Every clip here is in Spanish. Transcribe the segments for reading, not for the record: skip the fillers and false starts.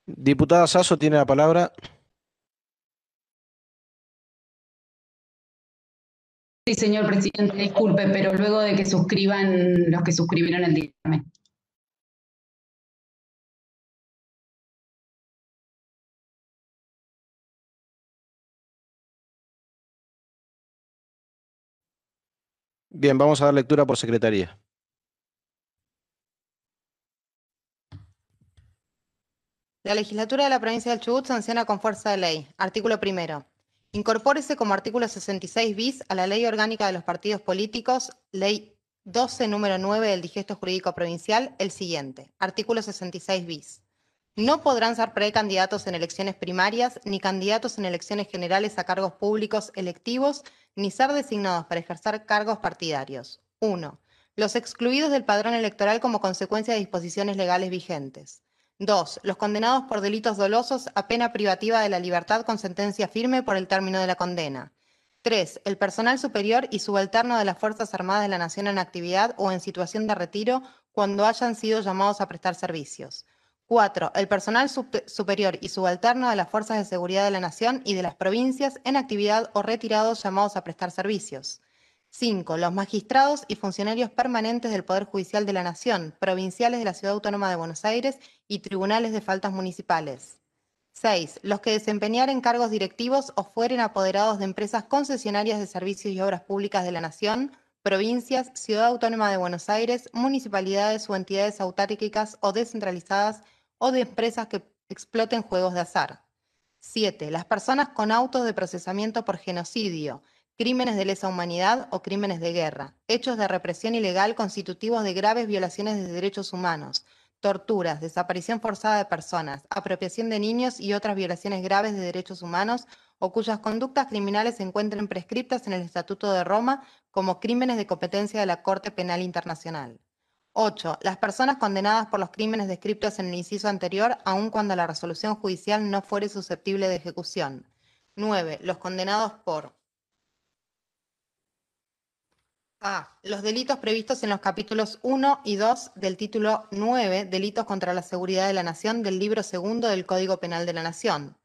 Diputada Sasso tiene la palabra. Sí, señor presidente, disculpe, pero luego de que suscriban los que suscribieron el dictamen. Bien, vamos a dar lectura por secretaría. La legislatura de la provincia del Chubut sanciona con fuerza de ley. Artículo primero. Incorpórese como artículo 66 bis a la Ley Orgánica de los Partidos Políticos, Ley 12, número 9 del Digesto Jurídico Provincial, el siguiente. Artículo 66 bis. No podrán ser precandidatos en elecciones primarias, ni candidatos en elecciones generales a cargos públicos electivos, ni ser designados para ejercer cargos partidarios. 1. Los excluidos del padrón electoral como consecuencia de disposiciones legales vigentes. 2. Los condenados por delitos dolosos a pena privativa de la libertad con sentencia firme por el término de la condena. 3. El personal superior y subalterno de las Fuerzas Armadas de la Nación en actividad o en situación de retiro cuando hayan sido llamados a prestar servicios. 4. El personal superior y subalterno de las Fuerzas de Seguridad de la Nación y de las provincias en actividad o retirados llamados a prestar servicios. 5. Los magistrados y funcionarios permanentes del Poder Judicial de la Nación, provinciales de la Ciudad Autónoma de Buenos Aires y tribunales de faltas municipales. 6. Los que desempeñaren cargos directivos o fueren apoderados de empresas concesionarias de servicios y obras públicas de la Nación, provincias, Ciudad Autónoma de Buenos Aires, municipalidades o entidades autárquicas o descentralizadas o de empresas que exploten juegos de azar. 7. Las personas con autos de procesamiento por genocidio, crímenes de lesa humanidad o crímenes de guerra, hechos de represión ilegal constitutivos de graves violaciones de derechos humanos, torturas, desaparición forzada de personas, apropiación de niños y otras violaciones graves de derechos humanos o cuyas conductas criminales se encuentren prescriptas en el Estatuto de Roma como crímenes de competencia de la Corte Penal Internacional. 8. Las personas condenadas por los crímenes descritos en el inciso anterior, aun cuando la resolución judicial no fuere susceptible de ejecución. 9. Los condenados por A. Los delitos previstos en los capítulos 1 y 2 del título 9, Delitos contra la Seguridad de la Nación, del libro segundo del Código Penal de la Nación.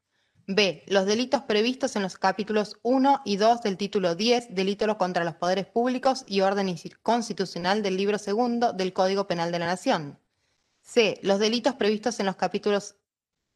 B. Los delitos previstos en los capítulos 1 y 2 del título 10, Delitos contra los poderes públicos y orden constitucional del libro segundo del Código Penal de la Nación. C. Los delitos previstos en los capítulos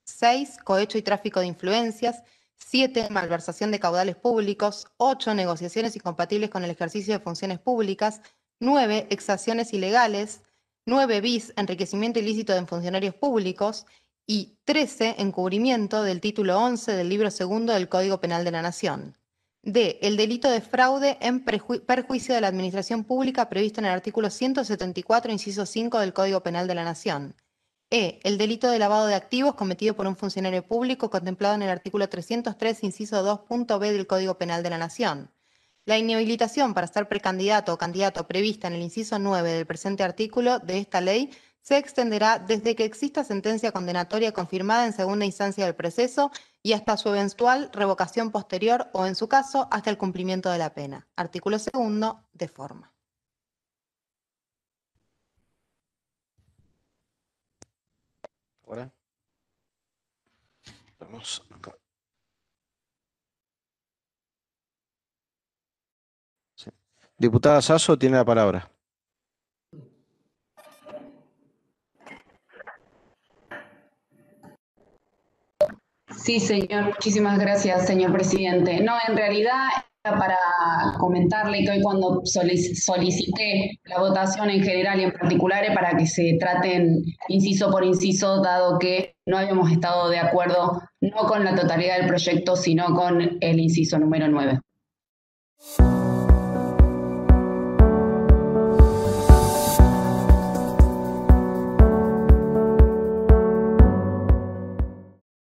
6, cohecho y tráfico de influencias, 7, malversación de caudales públicos, 8, negociaciones incompatibles con el ejercicio de funciones públicas, 9, exacciones ilegales, 9 bis, enriquecimiento ilícito de funcionarios públicos y 13, encubrimiento del título 11 del libro segundo del Código Penal de la Nación. D. El delito de fraude en perjuicio de la administración pública previsto en el artículo 174, inciso 5 del Código Penal de la Nación. E. El delito de lavado de activos cometido por un funcionario público contemplado en el artículo 303, inciso 2.b del Código Penal de la Nación. La inhabilitación para ser precandidato o candidato prevista en el inciso 9 del presente artículo de esta ley se extenderá desde que exista sentencia condenatoria confirmada en segunda instancia del proceso y hasta su eventual revocación posterior o, en su caso, hasta el cumplimiento de la pena. Artículo segundo, de forma. Ahora. Vamos acá. Sí. Diputada Sasso tiene la palabra. Sí, señor, muchísimas gracias, señor presidente. No, en realidad era para comentarle que hoy cuando solicité la votación en general y en particular para que se traten inciso por inciso, dado que no habíamos estado de acuerdo no con la totalidad del proyecto, sino con el inciso número 9.